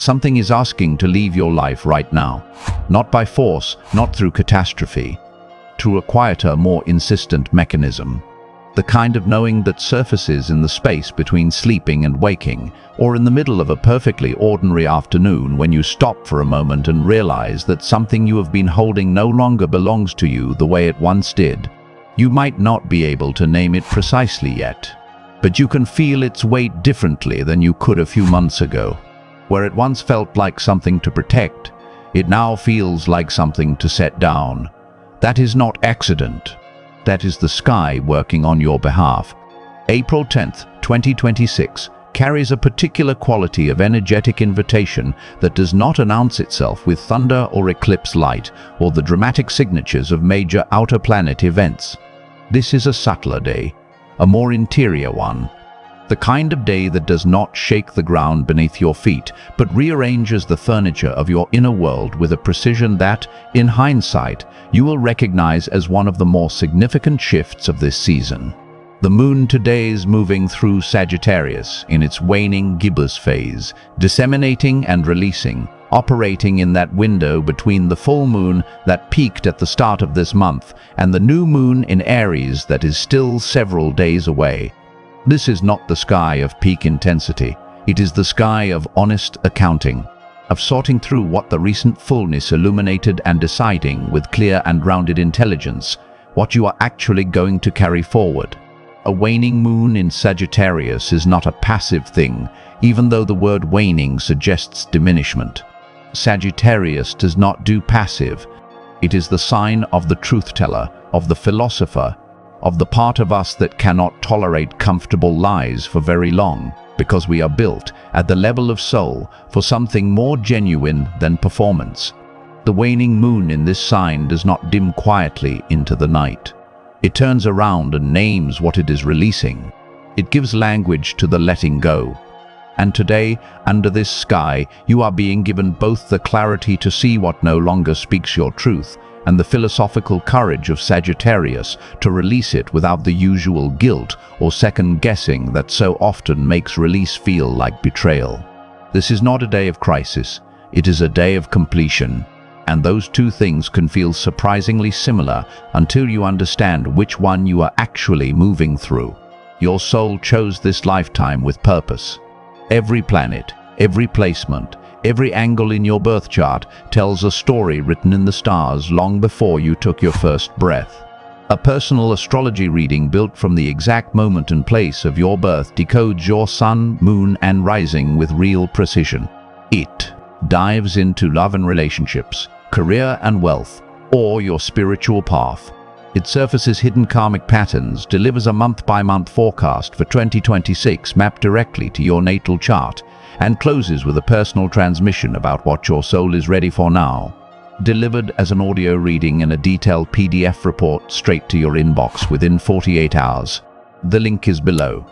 Something is asking to leave your life right now. Not by force, not through catastrophe. Through a quieter, more insistent mechanism. The kind of knowing that surfaces in the space between sleeping and waking, or in the middle of a perfectly ordinary afternoon when you stop for a moment and realize that something you have been holding no longer belongs to you the way it once did. You might not be able to name it precisely yet, but you can feel its weight differently than you could a few months ago. Where it once felt like something to protect, it now feels like something to set down. That is not accident. That is the sky working on your behalf. April 10th, 2026 carries a particular quality of energetic invitation that does not announce itself with thunder or eclipse light or the dramatic signatures of major outer planet events. This is a subtler day, a more interior one. The kind of day that does not shake the ground beneath your feet, but rearranges the furniture of your inner world with a precision that, in hindsight, you will recognize as one of the more significant shifts of this season. The moon today is moving through Sagittarius in its waning gibbous phase, disseminating and releasing, operating in that window between the full moon that peaked at the start of this month and the new moon in Aries that is still several days away. This is not the sky of peak intensity. It is the sky of honest accounting, of sorting through what the recent fullness illuminated and deciding with clear and rounded intelligence what you are actually going to carry forward. A waning moon in Sagittarius is not a passive thing, even though the word waning suggests diminishment. Sagittarius does not do passive. It is the sign of the truth-teller, of the philosopher, of the part of us that cannot tolerate comfortable lies for very long, because we are built, at the level of soul, for something more genuine than performance. The waning moon in this sign does not dim quietly into the night. It turns around and names what it is releasing. It gives language to the letting go. And today, under this sky, you are being given both the clarity to see what no longer speaks your truth, and the philosophical courage of Sagittarius to release it without the usual guilt or second-guessing that so often makes release feel like betrayal. This is not a day of crisis, it is a day of completion, and those two things can feel surprisingly similar until you understand which one you are actually moving through. Your soul chose this lifetime with purpose. Every planet, every placement, every angle in your birth chart tells a story written in the stars long before you took your first breath. A personal astrology reading built from the exact moment and place of your birth decodes your sun, moon, and rising with real precision. It dives into love and relationships, career and wealth, or your spiritual path. It surfaces hidden karmic patterns, delivers a month-by-month forecast for 2026 mapped directly to your natal chart, and closes with a personal transmission about what your soul is ready for now. Delivered as an audio reading and a detailed PDF report straight to your inbox within 48 hours. The link is below.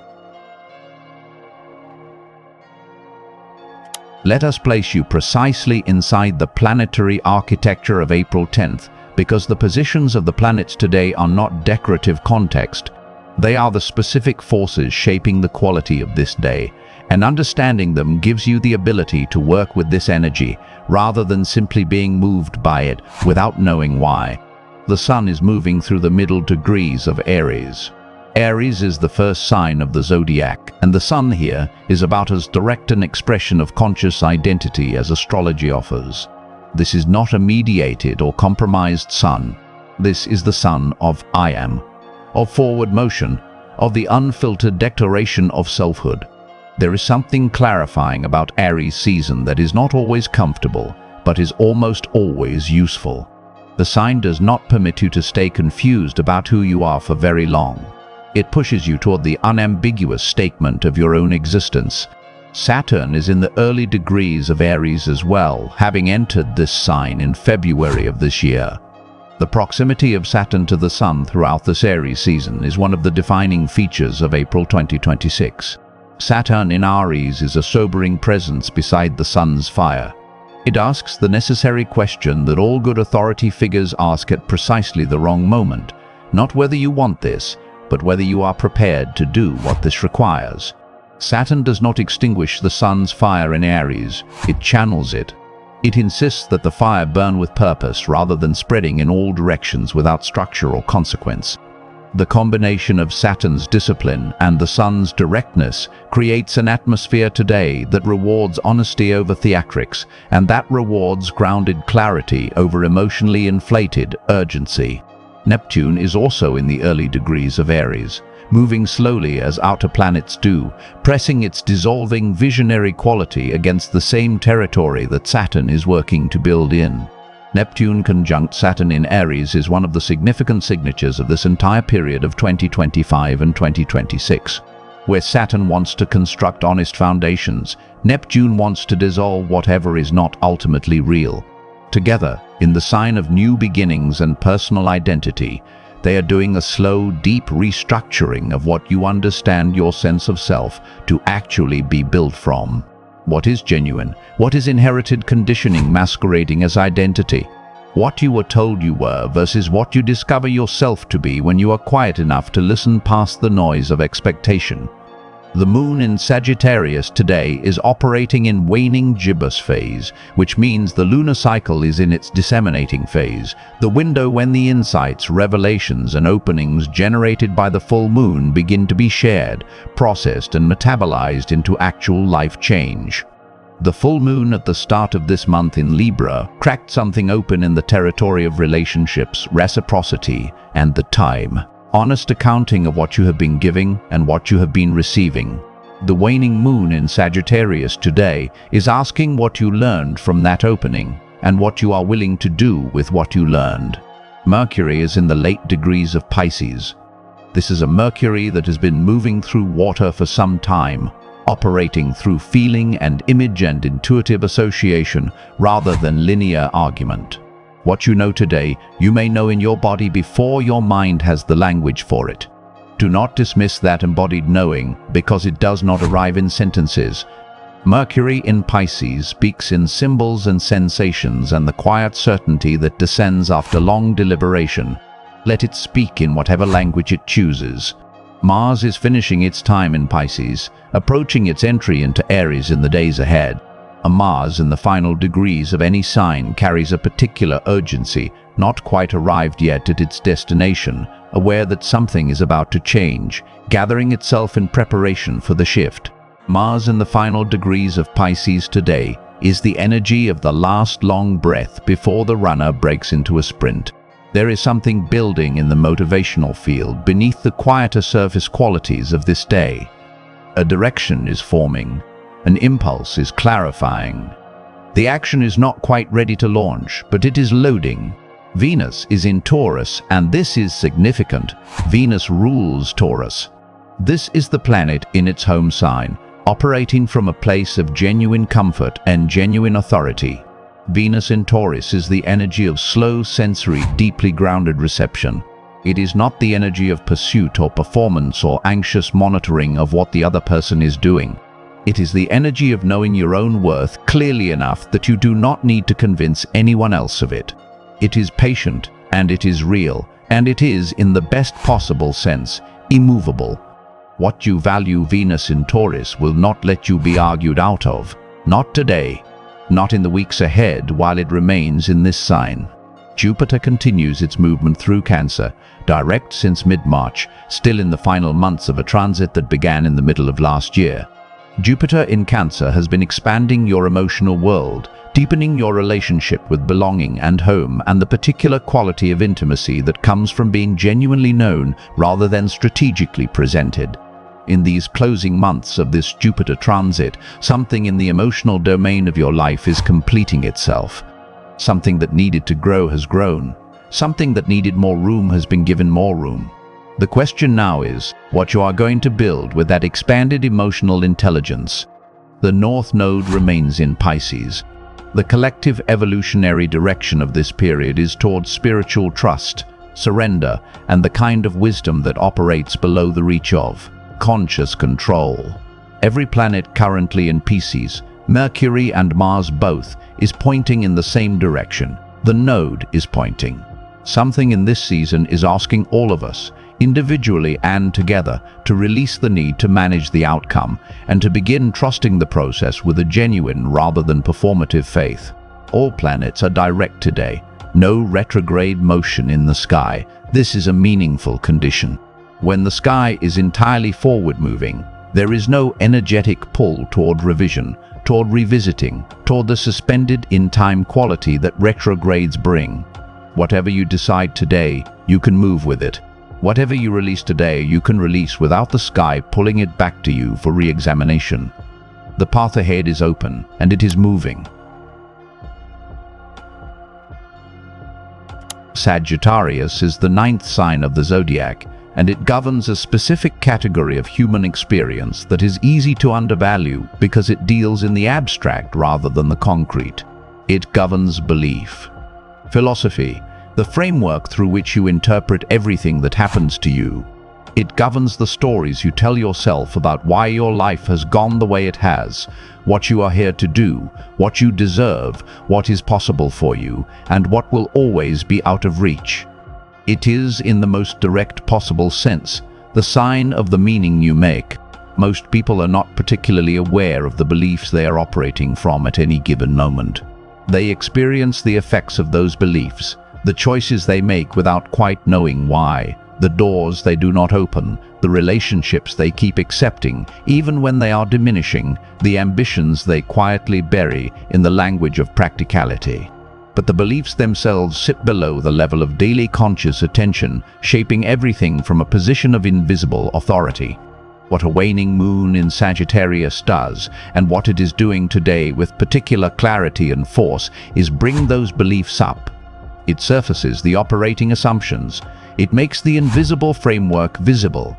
Let us place you precisely inside the planetary architecture of April 10th, because the positions of the planets today are not decorative context. They are the specific forces shaping the quality of this day, and understanding them gives you the ability to work with this energy, rather than simply being moved by it without knowing why. The sun is moving through the middle degrees of Aries. Aries is the first sign of the zodiac, and the sun here is about as direct an expression of conscious identity as astrology offers. This is not a mediated or compromised sun. This is the sun of I am, of forward motion, of the unfiltered declaration of selfhood. There is something clarifying about Aries season that is not always comfortable, but is almost always useful. The sign does not permit you to stay confused about who you are for very long. It pushes you toward the unambiguous statement of your own existence. Saturn is in the early degrees of Aries as well, having entered this sign in February of this year. The proximity of Saturn to the Sun throughout this Aries season is one of the defining features of April 2026. Saturn in Aries is a sobering presence beside the Sun's fire. It asks the necessary question that all good authority figures ask at precisely the wrong moment, not whether you want this, but whether you are prepared to do what this requires. Saturn does not extinguish the sun's fire in Aries, it channels it. It insists that the fire burn with purpose rather than spreading in all directions without structure or consequence. The combination of Saturn's discipline and the sun's directness creates an atmosphere today that rewards honesty over theatrics, and that rewards grounded clarity over emotionally inflated urgency. Neptune is also in the early degrees of Aries, moving slowly as outer planets do, pressing its dissolving visionary quality against the same territory that Saturn is working to build in. Neptune conjunct Saturn in Aries is one of the significant signatures of this entire period of 2025 and 2026. Where Saturn wants to construct honest foundations, Neptune wants to dissolve whatever is not ultimately real. Together, in the sign of new beginnings and personal identity, they are doing a slow, deep restructuring of what you understand your sense of self to actually be built from. What is genuine? What is inherited conditioning masquerading as identity? What you were told you were versus what you discover yourself to be when you are quiet enough to listen past the noise of expectation. The moon in Sagittarius today is operating in waning gibbous phase, which means the lunar cycle is in its disseminating phase, the window when the insights, revelations, and openings generated by the full moon begin to be shared, processed, and metabolized into actual life change. The full moon at the start of this month in Libra cracked something open in the territory of relationships, reciprocity, and the time. Honest accounting of what you have been giving and what you have been receiving. The waning moon in Sagittarius today is asking what you learned from that opening and what you are willing to do with what you learned. Mercury is in the late degrees of Pisces. This is a Mercury that has been moving through water for some time, operating through feeling and image and intuitive association rather than linear argument. What you know today, you may know in your body before your mind has the language for it. Do not dismiss that embodied knowing because it does not arrive in sentences. Mercury in Pisces speaks in symbols and sensations and the quiet certainty that descends after long deliberation. Let it speak in whatever language it chooses. Mars is finishing its time in Pisces, approaching its entry into Aries in the days ahead. A Mars in the final degrees of any sign carries a particular urgency, not quite arrived yet at its destination, aware that something is about to change, gathering itself in preparation for the shift. Mars in the final degrees of Pisces today is the energy of the last long breath before the runner breaks into a sprint. There is something building in the motivational field beneath the quieter surface qualities of this day. A direction is forming. An impulse is clarifying. The action is not quite ready to launch, but it is loading. Venus is in Taurus, and this is significant. Venus rules Taurus. This is the planet in its home sign, operating from a place of genuine comfort and genuine authority. Venus in Taurus is the energy of slow, sensory, deeply grounded reception. It is not the energy of pursuit or performance or anxious monitoring of what the other person is doing. It is the energy of knowing your own worth clearly enough that you do not need to convince anyone else of it. It is patient, and it is real, and it is, in the best possible sense, immovable. What you value, Venus in Taurus, will not let you be argued out of. Not today. Not in the weeks ahead while it remains in this sign. Jupiter continues its movement through Cancer, direct since mid-March, still in the final months of a transit that began in the middle of last year. Jupiter in Cancer has been expanding your emotional world, deepening your relationship with belonging and home and the particular quality of intimacy that comes from being genuinely known rather than strategically presented. In these closing months of this Jupiter transit, something in the emotional domain of your life is completing itself. Something that needed to grow has grown. Something that needed more room has been given more room. The question now is what you are going to build with that expanded emotional intelligence. The North Node remains in Pisces. The collective evolutionary direction of this period is towards spiritual trust, surrender, and the kind of wisdom that operates below the reach of conscious control. Every planet currently in Pisces, Mercury and Mars both, is pointing in the same direction. The node is pointing. Something in this season is asking all of us, individually and together, to release the need to manage the outcome and to begin trusting the process with a genuine rather than performative faith. All planets are direct today. No retrograde motion in the sky. This is a meaningful condition. When the sky is entirely forward-moving, there is no energetic pull toward revision, toward revisiting, toward the suspended in-time quality that retrogrades bring. Whatever you decide today, you can move with it. Whatever you release today, you can release without the sky pulling it back to you for re-examination. The path ahead is open, and it is moving. Sagittarius is the 9th sign of the zodiac, and it governs a specific category of human experience that is easy to undervalue because it deals in the abstract rather than the concrete. It governs belief. Philosophy, the framework through which you interpret everything that happens to you. It governs the stories you tell yourself about why your life has gone the way it has, what you are here to do, what you deserve, what is possible for you, and what will always be out of reach. It is, in the most direct possible sense, the sign of the meaning you make. Most people are not particularly aware of the beliefs they are operating from at any given moment. They experience the effects of those beliefs, the choices they make without quite knowing why, the doors they do not open, the relationships they keep accepting, even when they are diminishing, the ambitions they quietly bury in the language of practicality. But the beliefs themselves sit below the level of daily conscious attention, shaping everything from a position of invisible authority. What a waning moon in Sagittarius does, and what it is doing today with particular clarity and force, is bring those beliefs up. It surfaces the operating assumptions. It makes the invisible framework visible.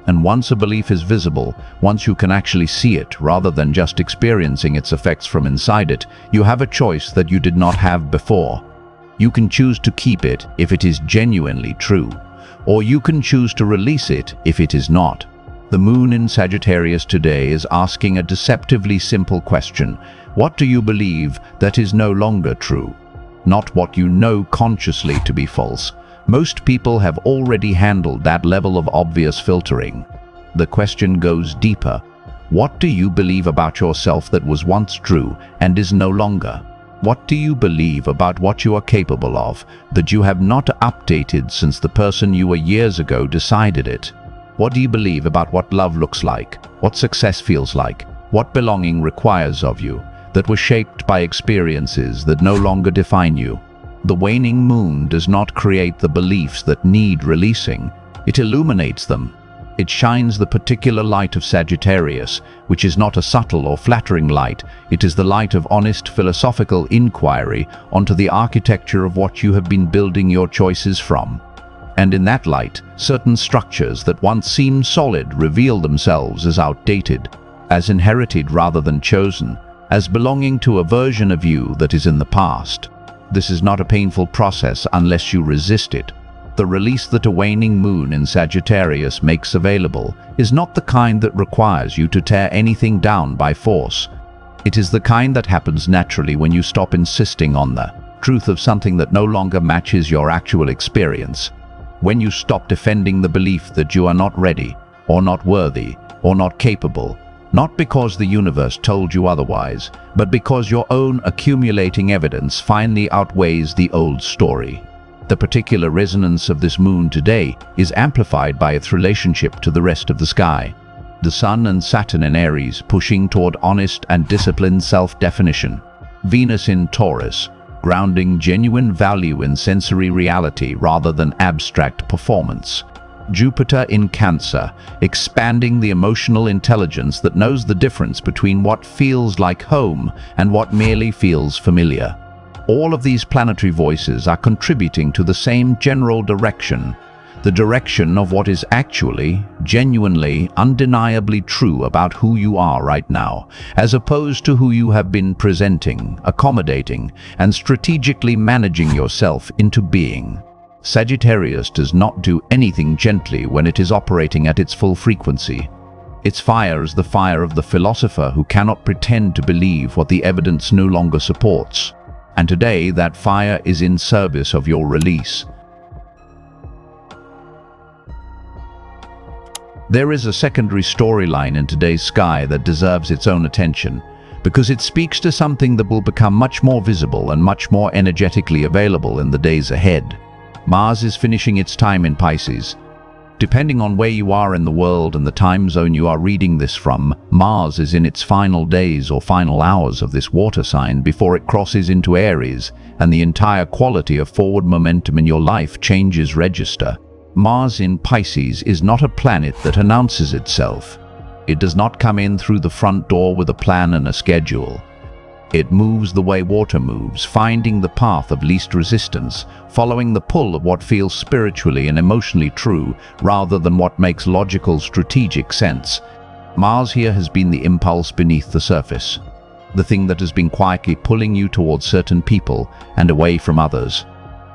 And once a belief is visible, once you can actually see it rather than just experiencing its effects from inside it, you have a choice that you did not have before. You can choose to keep it if it is genuinely true, or you can choose to release it if it is not. The moon in Sagittarius today is asking a deceptively simple question. What do you believe that is no longer true? Not what you know consciously to be false. Most people have already handled that level of obvious filtering. The question goes deeper. What do you believe about yourself that was once true and is no longer? What do you believe about what you are capable of that you have not updated since the person you were years ago decided it? What do you believe about what love looks like, what success feels like, what belonging requires of you, that were shaped by experiences that no longer define you? The waning moon does not create the beliefs that need releasing. It illuminates them. It shines the particular light of Sagittarius, which is not a subtle or flattering light. It is the light of honest philosophical inquiry onto the architecture of what you have been building your choices from. And in that light, certain structures that once seemed solid reveal themselves as outdated, as inherited rather than chosen, as belonging to a version of you that is in the past. This is not a painful process unless you resist it. The release that a waning moon in Sagittarius makes available is not the kind that requires you to tear anything down by force. It is the kind that happens naturally when you stop insisting on the truth of something that no longer matches your actual experience. When you stop defending the belief that you are not ready, or not worthy, or not capable, not because the universe told you otherwise, but because your own accumulating evidence finally outweighs the old story. The particular resonance of this moon today is amplified by its relationship to the rest of the sky. The Sun and Saturn in Aries pushing toward honest and disciplined self-definition. Venus in Taurus, grounding genuine value in sensory reality rather than abstract performance. Jupiter in Cancer, expanding the emotional intelligence that knows the difference between what feels like home and what merely feels familiar. All of these planetary voices are contributing to the same general direction, the direction of what is actually, genuinely, undeniably true about who you are right now, as opposed to who you have been presenting, accommodating, and strategically managing yourself into being. Sagittarius does not do anything gently when it is operating at its full frequency. Its fire is the fire of the philosopher who cannot pretend to believe what the evidence no longer supports. And today that fire is in service of your release. There is a secondary storyline in today's sky that deserves its own attention, because it speaks to something that will become much more visible and much more energetically available in the days ahead. Mars is finishing its time in Pisces. Depending on where you are in the world and the time zone you are reading this from, Mars is in its final days or final hours of this water sign before it crosses into Aries, and the entire quality of forward momentum in your life changes register. Mars in Pisces is not a planet that announces itself. It does not come in through the front door with a plan and a schedule. It moves the way water moves, finding the path of least resistance, following the pull of what feels spiritually and emotionally true, rather than what makes logical, strategic sense. Mars here has been the impulse beneath the surface, the thing that has been quietly pulling you towards certain people and away from others.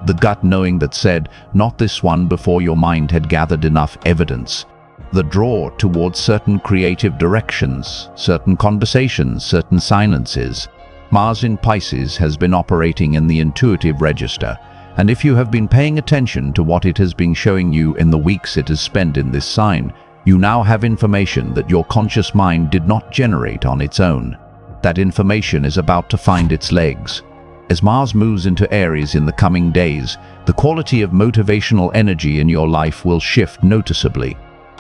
The gut knowing that said, "Not this one," before your mind had gathered enough evidence. The draw towards certain creative directions, certain conversations, certain silences. Mars in Pisces has been operating in the intuitive register, and if you have been paying attention to what it has been showing you in the weeks it has spent in this sign, you now have information that your conscious mind did not generate on its own. That information is about to find its legs. As Mars moves into Aries in the coming days, the quality of motivational energy in your life will shift noticeably.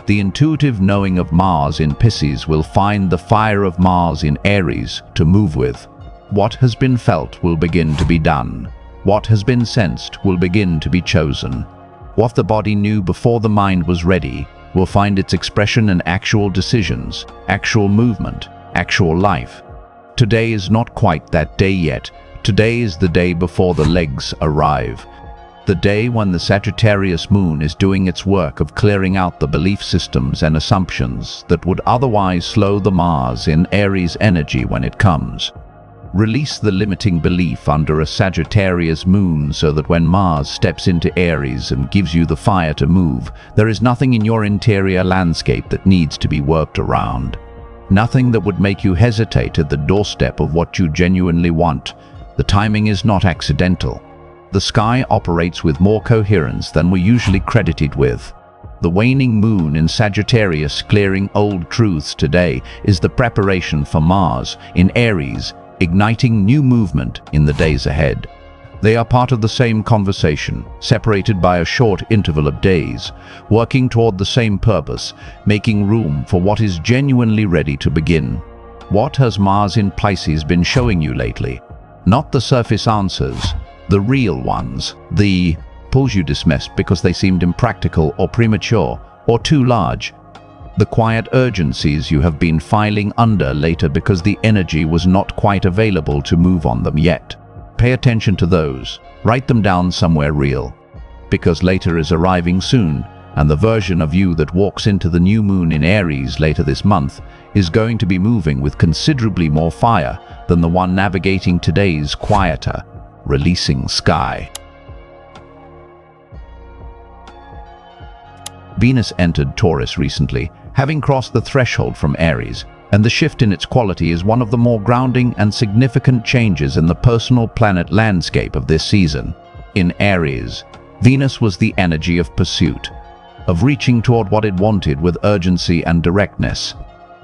The intuitive knowing of Mars in Pisces will find the fire of Mars in Aries to move with. What has been felt will begin to be done. What has been sensed will begin to be chosen. What the body knew before the mind was ready will find its expression in actual decisions, actual movement, actual life. Today is not quite that day yet. Today is the day before the legs arrive. The day when the Sagittarius moon is doing its work of clearing out the belief systems and assumptions that would otherwise slow the Mars in Aries energy when it comes. Release the limiting belief under a Sagittarius moon so that when Mars steps into Aries and gives you the fire to move, there is nothing in your interior landscape that needs to be worked around. Nothing that would make you hesitate at the doorstep of what you genuinely want. The timing is not accidental. The sky operates with more coherence than we're usually credited with. The waning moon in Sagittarius clearing old truths today is the preparation for Mars in Aries, igniting new movement in the days ahead. They are part of the same conversation, separated by a short interval of days, working toward the same purpose, making room for what is genuinely ready to begin. What has Mars in Pisces been showing you lately? Not the surface answers, the real ones, the pulls you dismissed because they seemed impractical or premature or too large. The quiet urgencies you have been filing under later because the energy was not quite available to move on them yet. Pay attention to those. Write them down somewhere real. Because later is arriving soon, and the version of you that walks into the new moon in Aries later this month is going to be moving with considerably more fire than the one navigating today's quieter, releasing sky. Venus entered Taurus recently, having crossed the threshold from Aries, and the shift in its quality is one of the more grounding and significant changes in the personal planet landscape of this season. In Aries, Venus was the energy of pursuit, of reaching toward what it wanted with urgency and directness,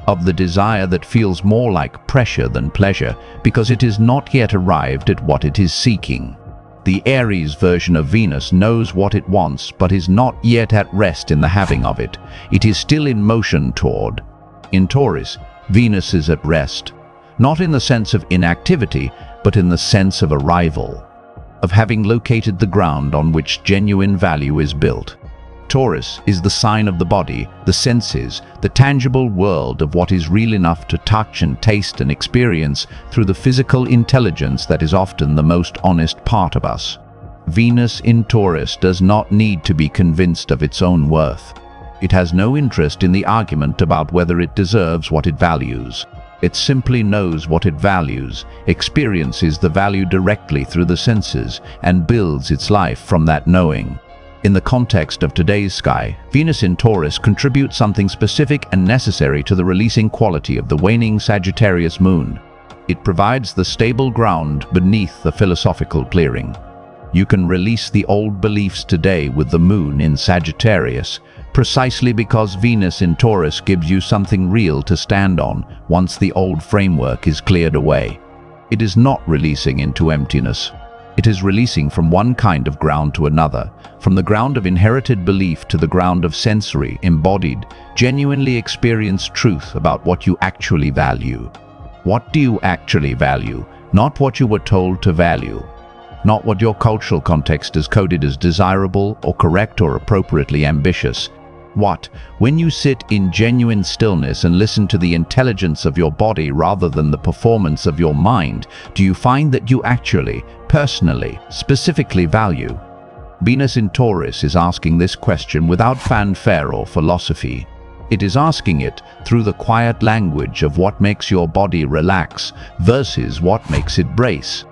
of the desire that feels more like pressure than pleasure because it is not yet arrived at what it is seeking. The Aries version of Venus knows what it wants but is not yet at rest in the having of it. It is still in motion toward. In Taurus, Venus is at rest, not in the sense of inactivity, but in the sense of arrival, of having located the ground on which genuine value is built. Taurus is the sign of the body, the senses, the tangible world of what is real enough to touch and taste and experience through the physical intelligence that is often the most honest part of us. Venus in Taurus does not need to be convinced of its own worth. It has no interest in the argument about whether it deserves what it values. It simply knows what it values, experiences the value directly through the senses, and builds its life from that knowing. In the context of today's sky, Venus in Taurus contributes something specific and necessary to the releasing quality of the waning Sagittarius moon. It provides the stable ground beneath the philosophical clearing. You can release the old beliefs today with the moon in Sagittarius, precisely because Venus in Taurus gives you something real to stand on once the old framework is cleared away. It is not releasing into emptiness. It is releasing from one kind of ground to another, from the ground of inherited belief to the ground of sensory, embodied, genuinely experienced truth about what you actually value. What do you actually value? Not what you were told to value. Not what your cultural context has coded as desirable or correct or appropriately ambitious. What, when you sit in genuine stillness and listen to the intelligence of your body rather than the performance of your mind, do you find that you actually, personally, specifically value? Venus in Taurus is asking this question without fanfare or philosophy. It is asking it through the quiet language of what makes your body relax versus what makes it brace.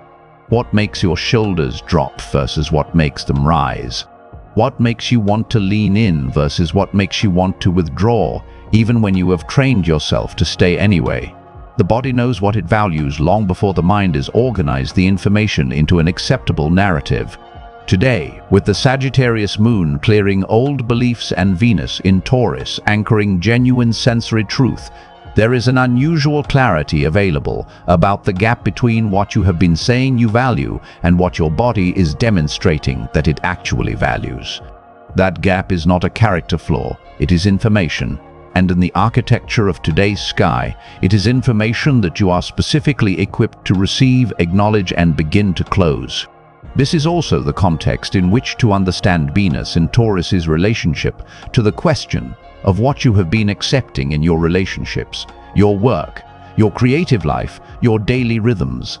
What makes your shoulders drop versus what makes them rise. What makes you want to lean in versus what makes you want to withdraw, even when you have trained yourself to stay anyway. The body knows what it values long before the mind has organized the information into an acceptable narrative. Today, with the Sagittarius moon clearing old beliefs and Venus in Taurus anchoring genuine sensory truth, there is an unusual clarity available about the gap between what you have been saying you value and what your body is demonstrating that it actually values. That gap is not a character flaw, it is information. And in the architecture of today's sky, it is information that you are specifically equipped to receive, acknowledge, and begin to close. This is also the context in which to understand Venus and Taurus's relationship to the question of what you have been accepting in your relationships, your work, your creative life, your daily rhythms.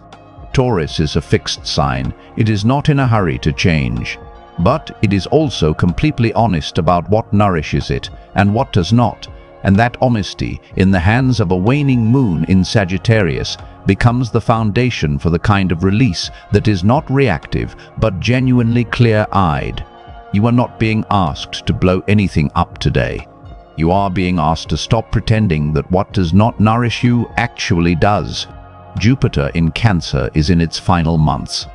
Taurus is a fixed sign. It is not in a hurry to change. But it is also completely honest about what nourishes it and what does not. And that honesty, in the hands of a waning moon in Sagittarius, becomes the foundation for the kind of release that is not reactive but genuinely clear-eyed. You are not being asked to blow anything up today. You are being asked to stop pretending that what does not nourish you actually does. Jupiter in Cancer is in its final months.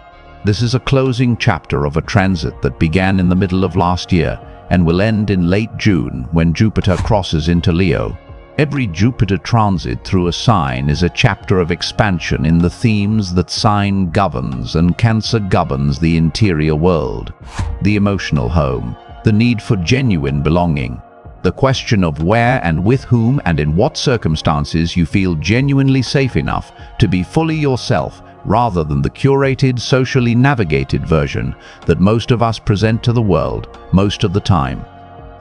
This is a closing chapter of a transit that began in the middle of last year and will end in late June when Jupiter crosses into Leo. Every Jupiter transit through a sign is a chapter of expansion in the themes that sign governs, and Cancer governs the interior world, the emotional home, the need for genuine belonging, the question of where and with whom and in what circumstances you feel genuinely safe enough to be fully yourself rather than the curated, socially navigated version that most of us present to the world most of the time.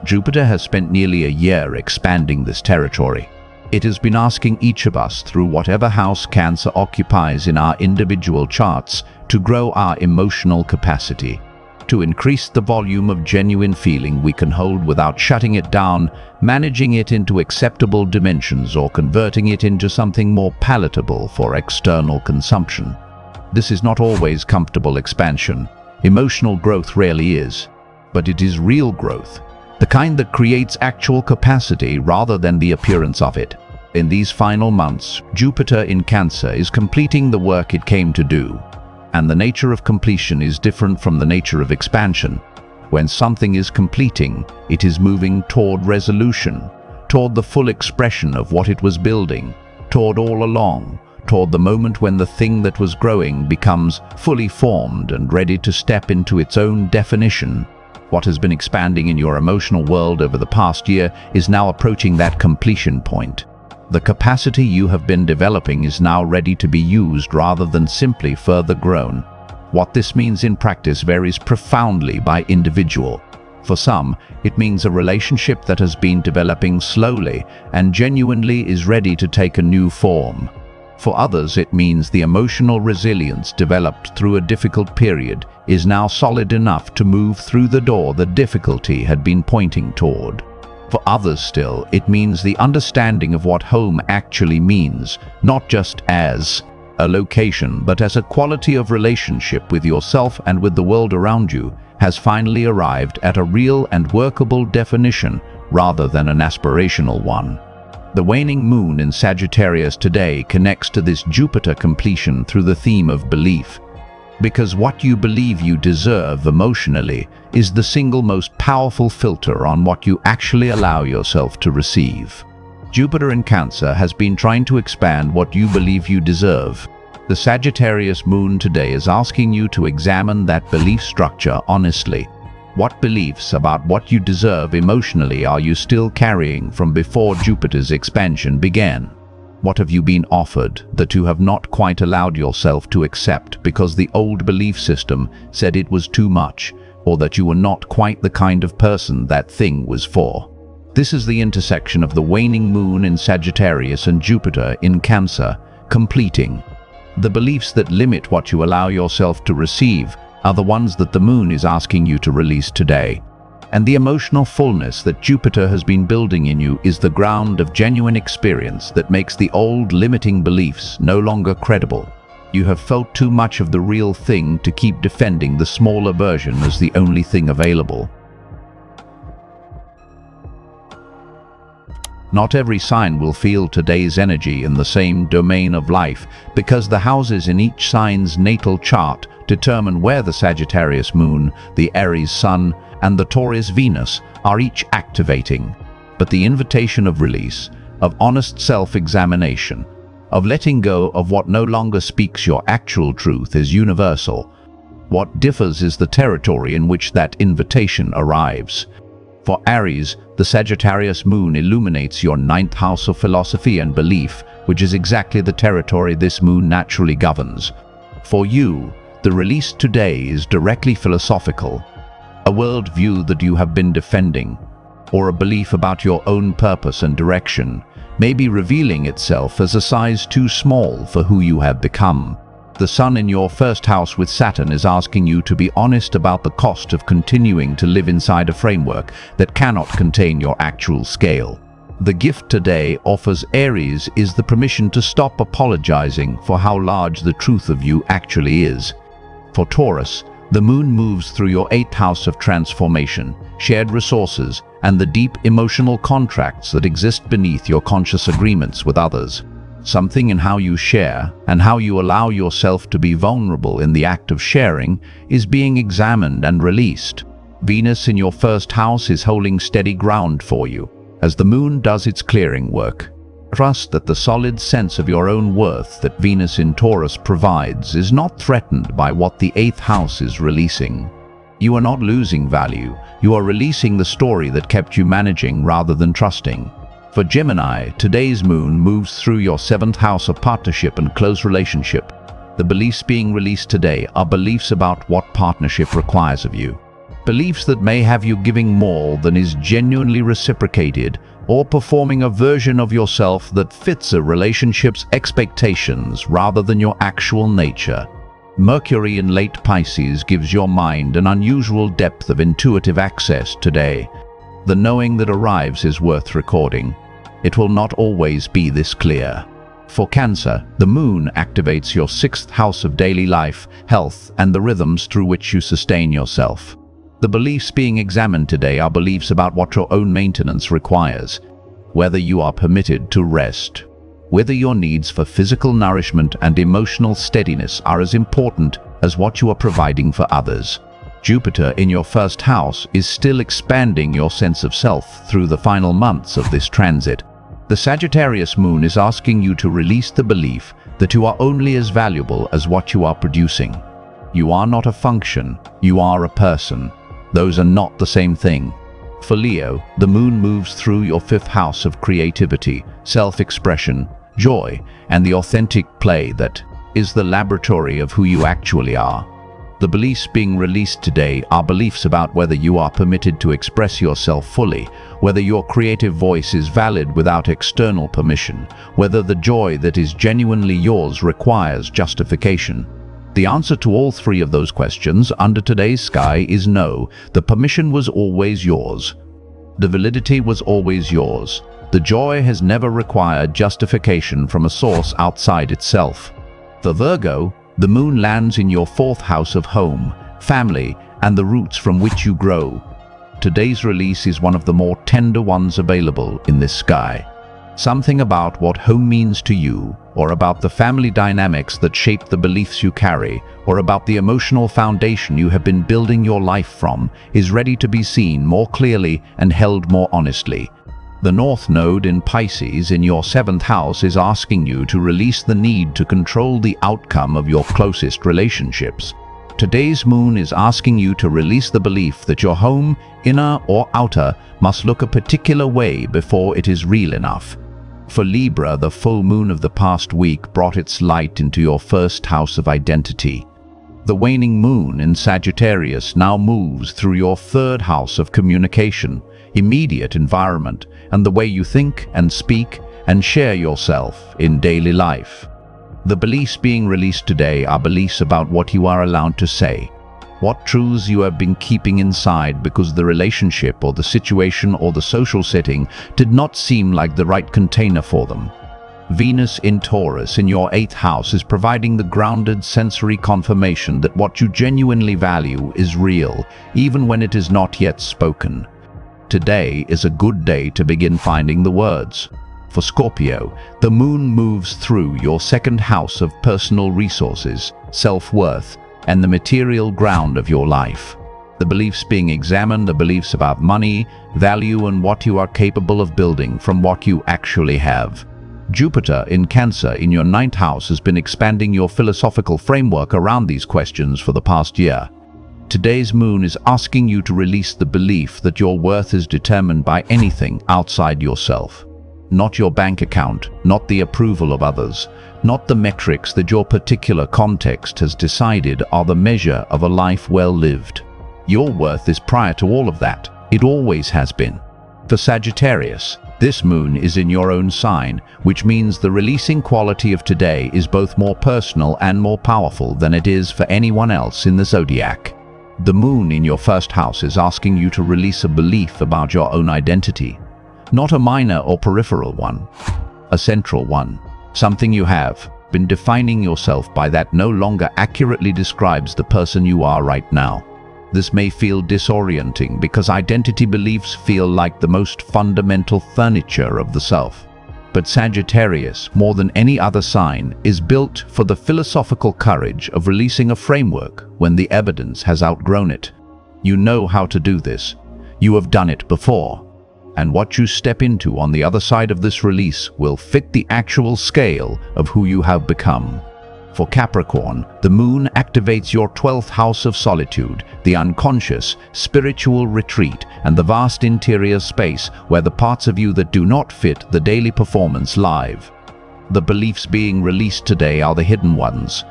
Jupiter has spent nearly a year expanding this territory. It has been asking each of us through whatever house Cancer occupies in our individual charts to grow our emotional capacity, to increase the volume of genuine feeling we can hold without shutting it down, managing it into acceptable dimensions, or converting it into something more palatable for external consumption. This is not always comfortable expansion. Emotional growth rarely is, but it is real growth, the kind that creates actual capacity rather than the appearance of it. In these final months, Jupiter in Cancer is completing the work it came to do. And the nature of completion is different from the nature of expansion. When something is completing, it is moving toward resolution, toward the full expression of what it was building, toward all along, toward the moment when the thing that was growing becomes fully formed and ready to step into its own definition. What has been expanding in your emotional world over the past year is now approaching that completion point. The capacity you have been developing is now ready to be used rather than simply further grown. What this means in practice varies profoundly by individual. For some, it means a relationship that has been developing slowly and genuinely is ready to take a new form. For others, it means the emotional resilience developed through a difficult period is now solid enough to move through the door the difficulty had been pointing toward. For others still, it means the understanding of what home actually means, not just as a location, but as a quality of relationship with yourself and with the world around you, has finally arrived at a real and workable definition rather than an aspirational one. The waning moon in Sagittarius today connects to this Jupiter completion through the theme of belief. Because what you believe you deserve emotionally is the single most powerful filter on what you actually allow yourself to receive. Jupiter in Cancer has been trying to expand what you believe you deserve. The Sagittarius moon today is asking you to examine that belief structure honestly. What beliefs about what you deserve emotionally are you still carrying from before Jupiter's expansion began? What have you been offered that you have not quite allowed yourself to accept because the old belief system said it was too much, or that you were not quite the kind of person that thing was for? This is the intersection of the waning moon in Sagittarius and Jupiter in Cancer, completing. The beliefs that limit what you allow yourself to receive are the ones that the moon is asking you to release today. And the emotional fullness that Jupiter has been building in you is the ground of genuine experience that makes the old limiting beliefs no longer credible. You have felt too much of the real thing to keep defending the smaller version as the only thing available. Not every sign will feel today's energy in the same domain of life, because the houses in each sign's natal chart determine where the Sagittarius moon, the Aries sun, and the Taurus Venus are each activating. But the invitation of release, of honest self-examination, of letting go of what no longer speaks your actual truth is universal. What differs is the territory in which that invitation arrives. For Aries, the Sagittarius moon illuminates your ninth house of philosophy and belief, which is exactly the territory this moon naturally governs. For you, the release today is directly philosophical. A worldview that you have been defending, or a belief about your own purpose and direction, may be revealing itself as a size too small for who you have become. The sun in your first house with Saturn is asking you to be honest about the cost of continuing to live inside a framework that cannot contain your actual scale. The gift today offers Aries is the permission to stop apologizing for how large the truth of you actually is. For Taurus, the moon moves through your 8th house of transformation, shared resources, and the deep emotional contracts that exist beneath your conscious agreements with others. Something in how you share and how you allow yourself to be vulnerable in the act of sharing is being examined and released. Venus in your first house is holding steady ground for you as the moon does its clearing work. Trust that the solid sense of your own worth that Venus in Taurus provides is not threatened by what the 8th house is releasing. You are not losing value, you are releasing the story that kept you managing rather than trusting. For Gemini, today's moon moves through your 7th house of partnership and close relationship. The beliefs being released today are beliefs about what partnership requires of you. Beliefs that may have you giving more than is genuinely reciprocated, or performing a version of yourself that fits a relationship's expectations rather than your actual nature. Mercury in late Pisces gives your mind an unusual depth of intuitive access today. The knowing that arrives is worth recording. It will not always be this clear. For Cancer, the moon activates your 6th house of daily life, health, and the rhythms through which you sustain yourself. The beliefs being examined today are beliefs about what your own maintenance requires, whether you are permitted to rest, whether your needs for physical nourishment and emotional steadiness are as important as what you are providing for others. Jupiter in your first house is still expanding your sense of self through the final months of this transit. The Sagittarius moon is asking you to release the belief that you are only as valuable as what you are producing. You are not a function, you are a person. Those are not the same thing. For Leo, the moon moves through your 5th house of creativity, self-expression, joy, and the authentic play that is the laboratory of who you actually are. The beliefs being released today are beliefs about whether you are permitted to express yourself fully, whether your creative voice is valid without external permission, whether the joy that is genuinely yours requires justification. The answer to all 3 of those questions under today's sky is no. The permission was always yours. The validity was always yours. The joy has never required justification from a source outside itself. For Virgo, the moon lands in your 4th house of home, family, and the roots from which you grow. Today's release is one of the more tender ones available in this sky. Something about what home means to you, or about the family dynamics that shape the beliefs you carry, or about the emotional foundation you have been building your life from, is ready to be seen more clearly and held more honestly. The North Node in Pisces in your 7th house is asking you to release the need to control the outcome of your closest relationships. Today's moon is asking you to release the belief that your home, inner or outer, must look a particular way before it is real enough. For Libra, the full moon of the past week brought its light into your 1st house of identity. The waning moon in Sagittarius now moves through your 3rd house of communication, immediate environment, and the way you think and speak and share yourself in daily life. The beliefs being released today are beliefs about what you are allowed to say, what truths you have been keeping inside because the relationship or the situation or the social setting did not seem like the right container for them. Venus in Taurus in your 8th house is providing the grounded sensory confirmation that what you genuinely value is real, even when it is not yet spoken. Today is a good day to begin finding the words. For Scorpio, the moon moves through your 2nd house of personal resources, self-worth, and the material ground of your life. The beliefs being examined are beliefs about money, value, and what you are capable of building from what you actually have. Jupiter in Cancer in your 9th house has been expanding your philosophical framework around these questions for the past year. Today's moon is asking you to release the belief that your worth is determined by anything outside yourself. Not your bank account, not the approval of others, not the metrics that your particular context has decided are the measure of a life well lived. Your worth is prior to all of that. It always has been. For Sagittarius, this moon is in your own sign, which means the releasing quality of today is both more personal and more powerful than it is for anyone else in the zodiac. The moon in your 1st house is asking you to release a belief about your own identity. Not a minor or peripheral one, a central one. Something you have been defining yourself by that no longer accurately describes the person you are right now. This may feel disorienting because identity beliefs feel like the most fundamental furniture of the self. But Sagittarius, more than any other sign, is built for the philosophical courage of releasing a framework when the evidence has outgrown it. You know how to do this. You have done it before. And what you step into on the other side of this release will fit the actual scale of who you have become. For Capricorn, the moon activates your 12th house of solitude, the unconscious, spiritual retreat, and the vast interior space where the parts of you that do not fit the daily performance live. The beliefs being released today are the hidden ones.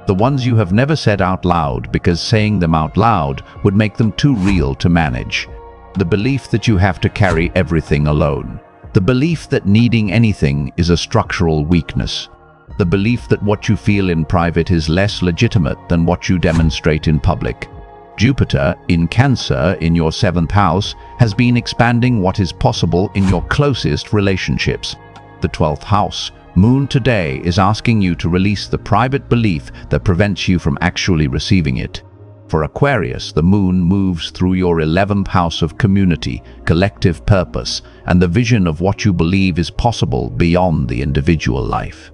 The ones you have never said out loud because saying them out loud would make them too real to manage. The belief that you have to carry everything alone. The belief that needing anything is a structural weakness. The belief that what you feel in private is less legitimate than what you demonstrate in public. Jupiter in Cancer in your 7th house has been expanding what is possible in your closest relationships. The 12th house, moon today, is asking you to release the private belief that prevents you from actually receiving it. For Aquarius, the moon moves through your 11th house of community, collective purpose, and the vision of what you believe is possible beyond the individual life.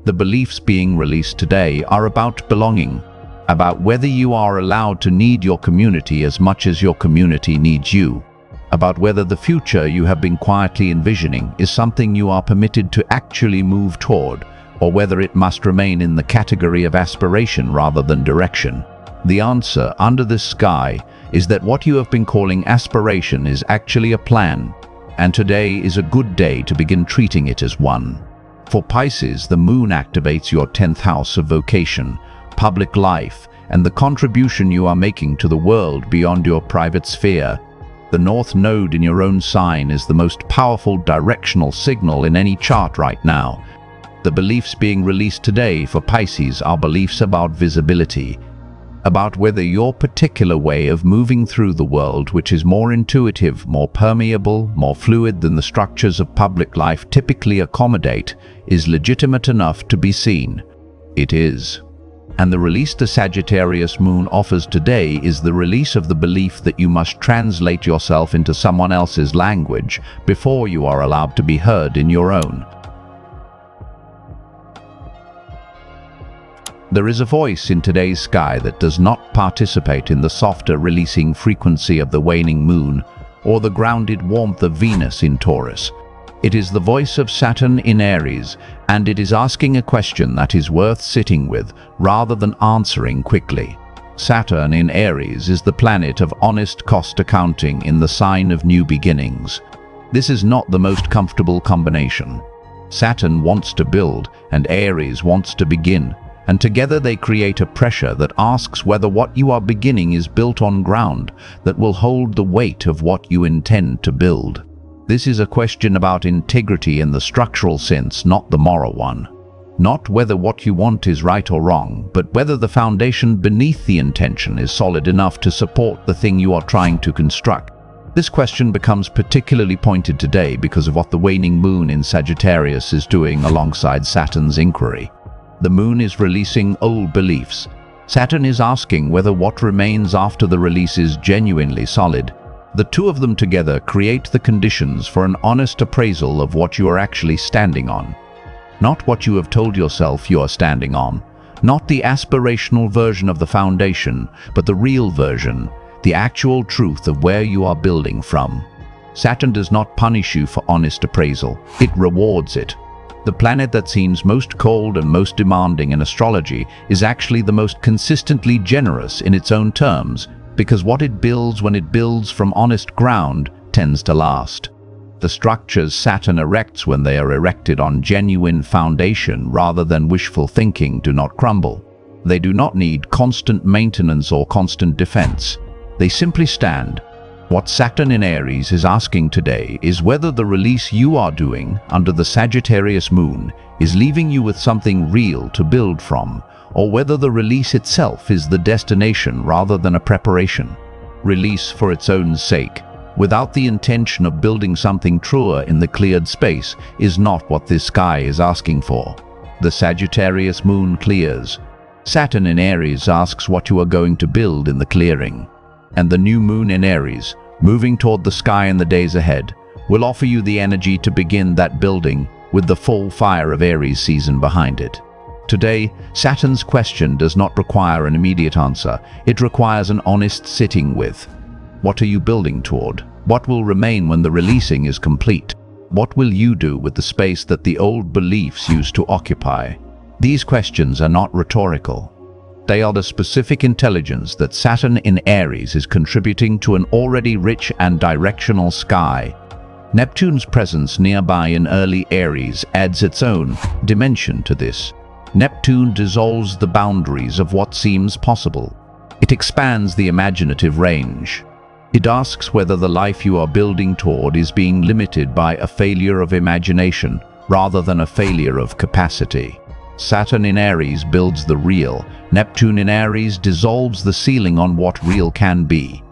The beliefs being released today are about belonging, about whether you are allowed to need your community as much as your community needs you, about whether the future you have been quietly envisioning is something you are permitted to actually move toward, or whether it must remain in the category of aspiration rather than direction. The answer under this sky is that what you have been calling aspiration is actually a plan, and today is a good day to begin treating it as one. For Pisces, the moon activates your 10th house of vocation, public life, and the contribution you are making to the world beyond your private sphere. The North Node in your own sign is the most powerful directional signal in any chart right now. The beliefs being released today for Pisces are beliefs about visibility, about whether your particular way of moving through the world, which is more intuitive, more permeable, more fluid than the structures of public life typically accommodate, is legitimate enough to be seen. It is. And the release the Sagittarius moon offers today is the release of the belief that you must translate yourself into someone else's language before you are allowed to be heard in your own. There is a voice in today's sky that does not participate in the softer releasing frequency of the waning moon or the grounded warmth of Venus in Taurus. It is the voice of Saturn in Aries, and it is asking a question that is worth sitting with rather than answering quickly. Saturn in Aries is the planet of honest cost accounting in the sign of new beginnings. This is not the most comfortable combination. Saturn wants to build and Aries wants to begin, and together they create a pressure that asks whether what you are beginning is built on ground that will hold the weight of what you intend to build. This is a question about integrity in the structural sense, not the moral one. Not whether what you want is right or wrong, but whether the foundation beneath the intention is solid enough to support the thing you are trying to construct. This question becomes particularly pointed today because of what the waning moon in Sagittarius is doing alongside Saturn's inquiry. The moon is releasing old beliefs. Saturn is asking whether what remains after the release is genuinely solid. The two of them together create the conditions for an honest appraisal of what you are actually standing on. Not what you have told yourself you are standing on. Not the aspirational version of the foundation, but the real version, the actual truth of where you are building from. Saturn does not punish you for honest appraisal. It rewards it. The planet that seems most cold and most demanding in astrology is actually the most consistently generous in its own terms, because what it builds when it builds from honest ground tends to last. The structures Saturn erects when they are erected on genuine foundation rather than wishful thinking do not crumble. They do not need constant maintenance or constant defense. They simply stand. What Saturn in Aries is asking today is whether the release you are doing under the Sagittarius moon is leaving you with something real to build from, or whether the release itself is the destination rather than a preparation. Release for its own sake, without the intention of building something truer in the cleared space, is not what this sky is asking for. The Sagittarius moon clears. Saturn in Aries asks what you are going to build in the clearing. And the new moon in Aries, moving toward the sky in the days ahead, will offer you the energy to begin that building with the full fire of Aries season behind it. Today, Saturn's question does not require an immediate answer. It requires an honest sitting with. What are you building toward? What will remain when the releasing is complete? What will you do with the space that the old beliefs used to occupy? These questions are not rhetorical. They are the specific intelligence that Saturn in Aries is contributing to an already rich and directional sky. Neptune's presence nearby in early Aries adds its own dimension to this. Neptune dissolves the boundaries of what seems possible. It expands the imaginative range. It asks whether the life you are building toward is being limited by a failure of imagination rather than a failure of capacity. Saturn in Aries builds the real. Neptune in Aries dissolves the ceiling on what real can be.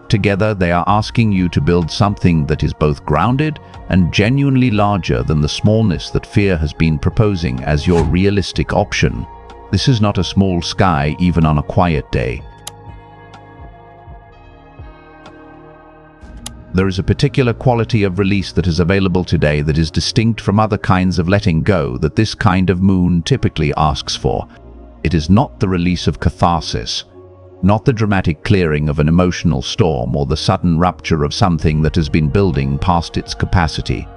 Together, they are asking you to build something that is both grounded and genuinely larger than the smallness that fear has been proposing as your realistic option. This is not a small sky even on a quiet day. There is a particular quality of release that is available today that is distinct from other kinds of letting go that this kind of moon typically asks for. It is not the release of catharsis, not the dramatic clearing of an emotional storm or the sudden rupture of something that has been building past its capacity.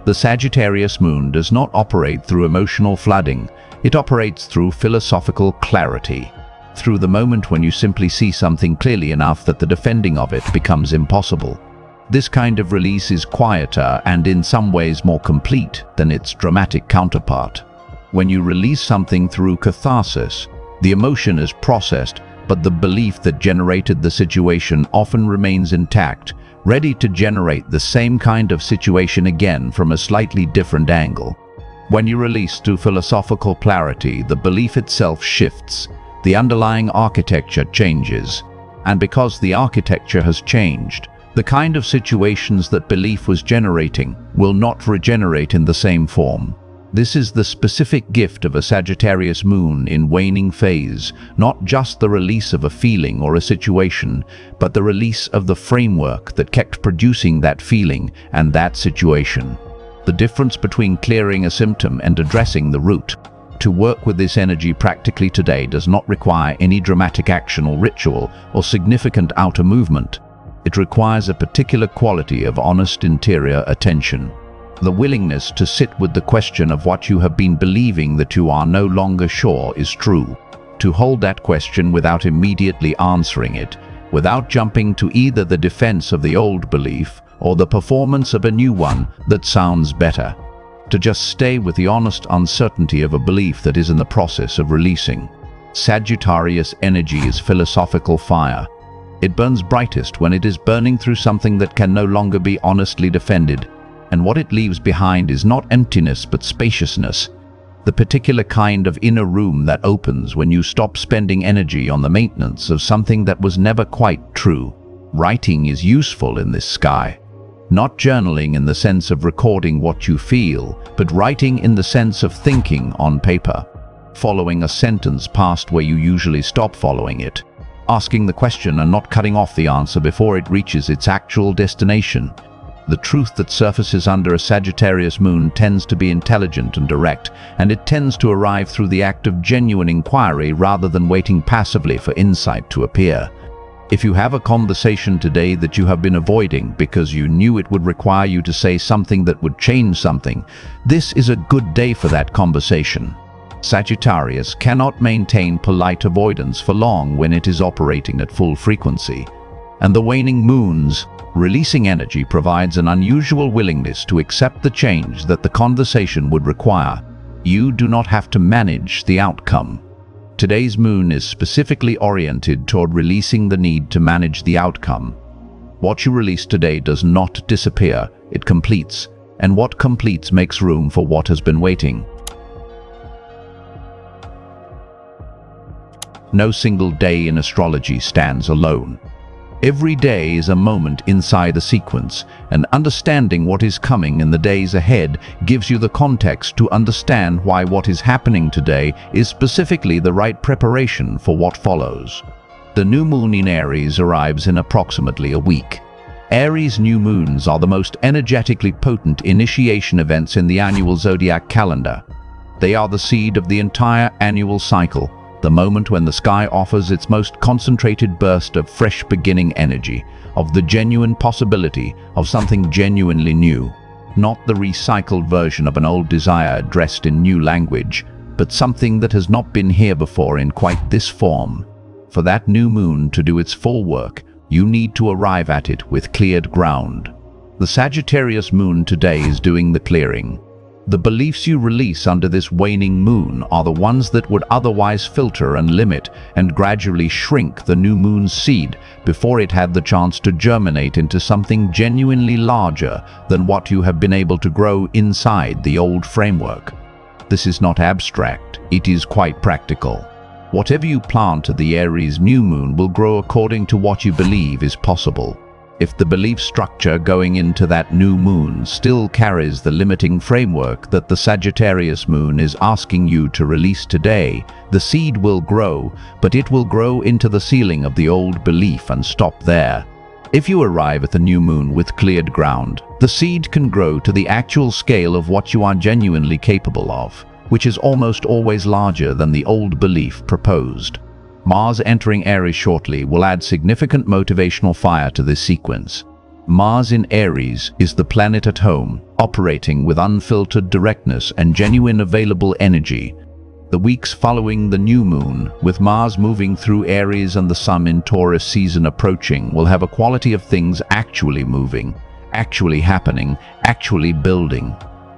The Sagittarius moon does not operate through emotional flooding. It operates through philosophical clarity, through the moment when you simply see something clearly enough that the defending of it becomes impossible. This kind of release is quieter and in some ways more complete than its dramatic counterpart. When you release something through catharsis, the emotion is processed, but the belief that generated the situation often remains intact, ready to generate the same kind of situation again from a slightly different angle. When you release through philosophical clarity, the belief itself shifts, the underlying architecture changes, and because the architecture has changed, the kind of situations that belief was generating will not regenerate in the same form. This is the specific gift of a Sagittarius moon in waning phase, not just the release of a feeling or a situation, but the release of the framework that kept producing that feeling and that situation. The difference between clearing a symptom and addressing the root. To work with this energy practically today does not require any dramatic action or ritual or significant outer movement. It requires a particular quality of honest interior attention. The willingness to sit with the question of what you have been believing that you are no longer sure is true. To hold that question without immediately answering it, without jumping to either the defense of the old belief or the performance of a new one that sounds better. To just stay with the honest uncertainty of a belief that is in the process of releasing. Sagittarius energy is philosophical fire. It burns brightest when it is burning through something that can no longer be honestly defended. And what it leaves behind is not emptiness but spaciousness, the particular kind of inner room that opens when you stop spending energy on the maintenance of something that was never quite true. Writing is useful in this sky. Not journaling in the sense of recording what you feel, but writing in the sense of thinking on paper. Following a sentence past where you usually stop following it. Asking the question and not cutting off the answer before it reaches its actual destination. The truth that surfaces under a Sagittarius moon tends to be intelligent and direct, and it tends to arrive through the act of genuine inquiry rather than waiting passively for insight to appear. If you have a conversation today that you have been avoiding because you knew it would require you to say something that would change something, this is a good day for that conversation. Sagittarius cannot maintain polite avoidance for long when it is operating at full frequency. And the waning moon's releasing energy provides an unusual willingness to accept the change that the conversation would require. You do not have to manage the outcome. Today's moon is specifically oriented toward releasing the need to manage the outcome. What you release today does not disappear, it completes, and what completes makes room for what has been waiting. No single day in astrology stands alone. Every day is a moment inside a sequence, and understanding what is coming in the days ahead gives you the context to understand why what is happening today is specifically the right preparation for what follows. The new moon in Aries arrives in approximately a week. Aries new moons are the most energetically potent initiation events in the annual zodiac calendar. They are the seed of the entire annual cycle, the moment when the sky offers its most concentrated burst of fresh beginning energy, of the genuine possibility of something genuinely new. Not the recycled version of an old desire dressed in new language, but something that has not been here before in quite this form. For that new moon to do its full work, you need to arrive at it with cleared ground. The Sagittarius moon today is doing the clearing. The beliefs you release under this waning moon are the ones that would otherwise filter and limit and gradually shrink the new moon's seed before it had the chance to germinate into something genuinely larger than what you have been able to grow inside the old framework. This is not abstract, it is quite practical. Whatever you plant at the Aries new moon will grow according to what you believe is possible. If the belief structure going into that new moon still carries the limiting framework that the Sagittarius moon is asking you to release today, the seed will grow, but it will grow into the ceiling of the old belief and stop there. If you arrive at the new moon with cleared ground, the seed can grow to the actual scale of what you are genuinely capable of, which is almost always larger than the old belief proposed. Mars entering Aries shortly will add significant motivational fire to this sequence. Mars in Aries is the planet at home, operating with unfiltered directness and genuine available energy. The weeks following the new moon, with Mars moving through Aries and the Sun in Taurus season approaching, will have a quality of things actually moving, actually happening, actually building.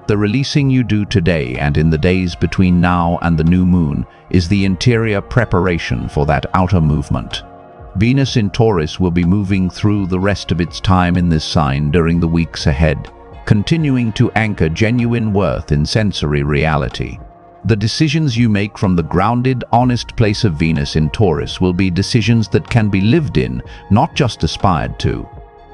The releasing you do today and in the days between now and the new moon is the interior preparation for that outer movement. Venus in Taurus will be moving through the rest of its time in this sign during the weeks ahead, continuing to anchor genuine worth in sensory reality. The decisions you make from the grounded, honest place of Venus in Taurus will be decisions that can be lived in, not just aspired to.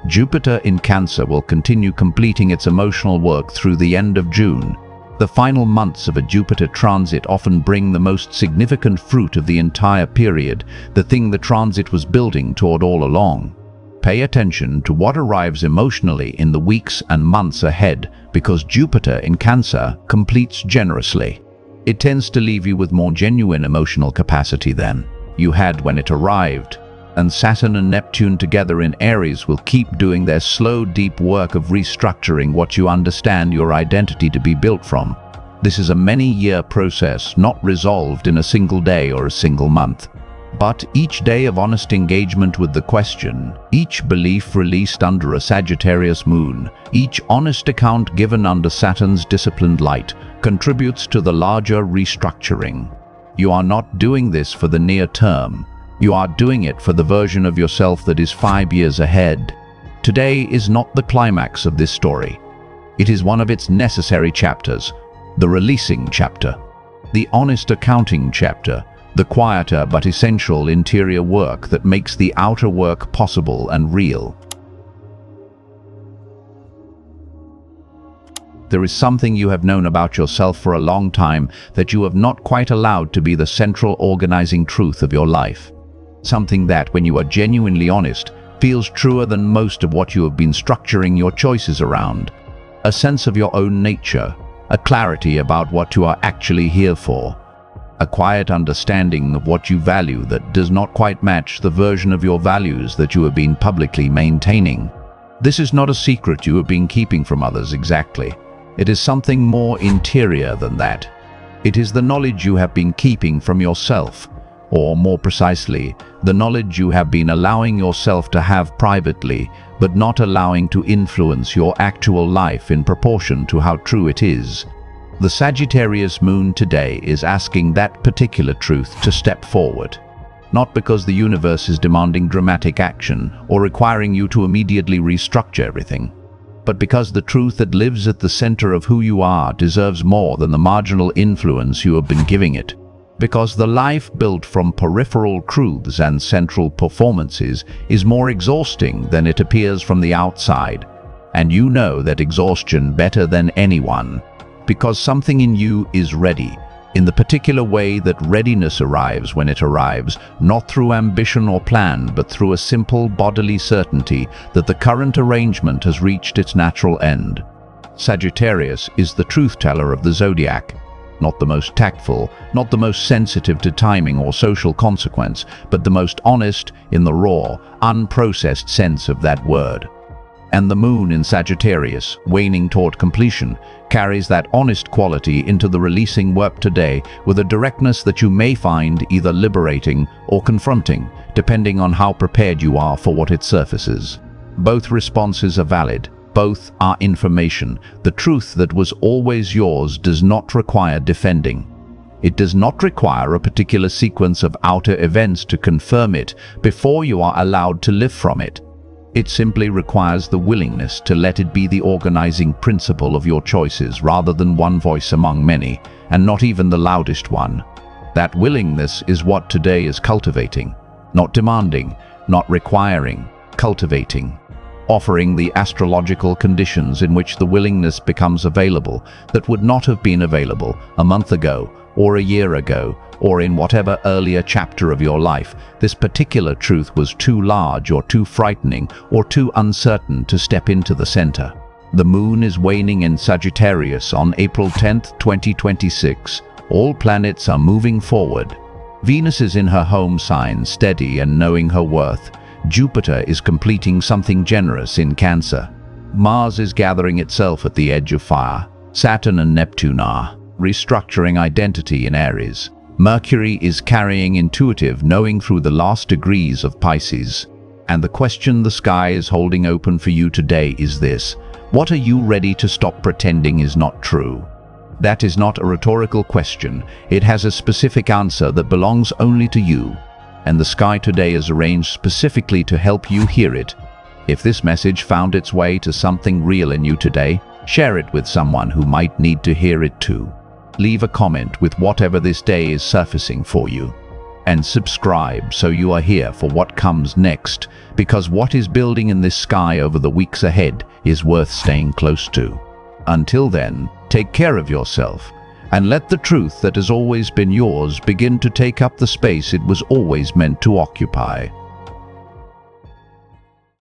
Jupiter in Cancer will continue completing its emotional work through the end of June. The final months of a Jupiter transit often bring the most significant fruit of the entire period, the thing the transit was building toward all along. Pay attention to what arrives emotionally in the weeks and months ahead, because Jupiter in Cancer completes generously. It tends to leave you with more genuine emotional capacity than you had when it arrived. And Saturn and Neptune together in Aries will keep doing their slow, deep work of restructuring what you understand your identity to be built from. This is a many-year process, not resolved in a single day or a single month. But each day of honest engagement with the question, each belief released under a Sagittarius moon, each honest account given under Saturn's disciplined light, contributes to the larger restructuring. You are not doing this for the near term. You are doing it for the version of yourself that is 5 years ahead. Today is not the climax of this story. It is one of its necessary chapters, the releasing chapter, the honest accounting chapter, the quieter but essential interior work that makes the outer work possible and real. There is something you have known about yourself for a long time that you have not quite allowed to be the central organizing truth of your life. Something that, when you are genuinely honest, feels truer than most of what you have been structuring your choices around. A sense of your own nature, a clarity about what you are actually here for, a quiet understanding of what you value that does not quite match the version of your values that you have been publicly maintaining. This is not a secret you have been keeping from others exactly. It is something more interior than that. It is the knowledge you have been keeping from yourself, or more precisely, the knowledge you have been allowing yourself to have privately, but not allowing to influence your actual life in proportion to how true it is. The Sagittarius moon today is asking that particular truth to step forward. Not because the universe is demanding dramatic action or requiring you to immediately restructure everything, but because the truth that lives at the center of who you are deserves more than the marginal influence you have been giving it. Because the life built from peripheral truths and central performances is more exhausting than it appears from the outside. And you know that exhaustion better than anyone. Because something in you is ready, in the particular way that readiness arrives when it arrives, not through ambition or plan, but through a simple bodily certainty that the current arrangement has reached its natural end. Sagittarius is the truth-teller of the zodiac. Not the most tactful, not the most sensitive to timing or social consequence, but the most honest in the raw, unprocessed sense of that word. And the moon in Sagittarius, waning toward completion, carries that honest quality into the releasing work today with a directness that you may find either liberating or confronting, depending on how prepared you are for what it surfaces. Both responses are valid. Both are information. The truth that was always yours does not require defending. It does not require a particular sequence of outer events to confirm it before you are allowed to live from it. It simply requires the willingness to let it be the organizing principle of your choices rather than one voice among many, and not even the loudest one. That willingness is what today is cultivating. Not demanding, not requiring, cultivating. Offering the astrological conditions in which the willingness becomes available that would not have been available a month ago, or a year ago, or in whatever earlier chapter of your life. This particular truth was too large or too frightening or too uncertain to step into the center. The moon is waning in Sagittarius on April 10th, 2026. All planets are moving forward. Venus is in her home sign, steady and knowing her worth. Jupiter is completing something generous in Cancer. Mars is gathering itself at the edge of fire. Saturn and Neptune are restructuring identity in Aries. Mercury is carrying intuitive knowing through the last degrees of Pisces. And the question the sky is holding open for you today is this: what are you ready to stop pretending is not true? That is not a rhetorical question. It has a specific answer that belongs only to you. And the sky today is arranged specifically to help you hear it. If this message found its way to something real in you today, share it with someone who might need to hear it too. Leave a comment with whatever this day is surfacing for you. And subscribe so you are here for what comes next, because what is building in this sky over the weeks ahead is worth staying close to. Until then, Take care of yourself, and let the truth that has always been yours begin to take up the space it was always meant to occupy.